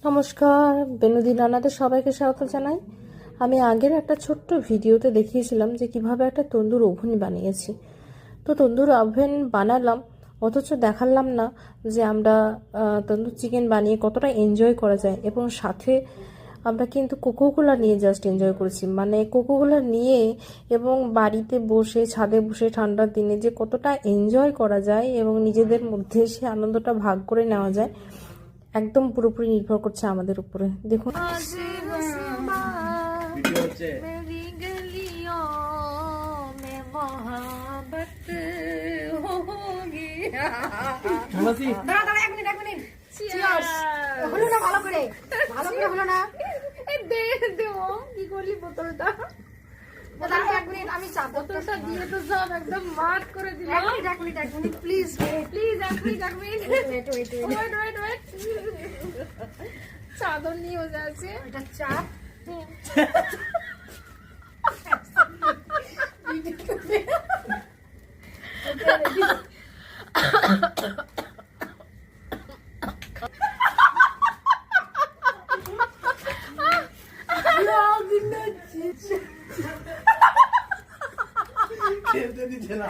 নমস্কার, বেনুদি রান্নাতে সবাইকে স্বাগত জানাই। আমি আগের একটা ছোট্ট ভিডিওতে দেখিয়েছিলাম যে কিভাবে একটা তন্দুর ওভেন বানিয়েছি। তো তন্দুর ওভেন বানালাম, অথচ দেখালাম না যে আমরা তন্দুর চিকেন বানিয়ে কতটা এনজয় করা যায়। এবং সাথে আমরা কিন্তু কোকোকোলা নিয়ে জাস্ট এনজয় করেছি, মানে কোকোকোলা নিয়ে এবং বাড়িতে বসে ছাদে বসে ঠান্ডার দিনে যে কতটা এনজয় করা যায় এবং নিজেদের মধ্যে সে আনন্দটা ভাগ করে নেওয়া যায়, একদম পুরোপুরি নির্ভর করছে আমাদের উপরে। দেখুন আমি বোতলটা দিয়ে তো সব একদম মাট করে দিলাম। প্লিজ প্লিজ চাদর নিয়ে যাচ্ছে এটা চাপ। খেলতে দিচ্ছে না।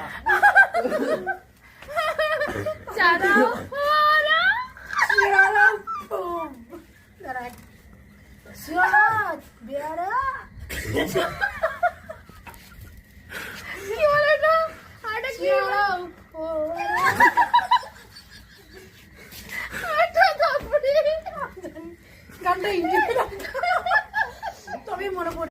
Sialat, biara.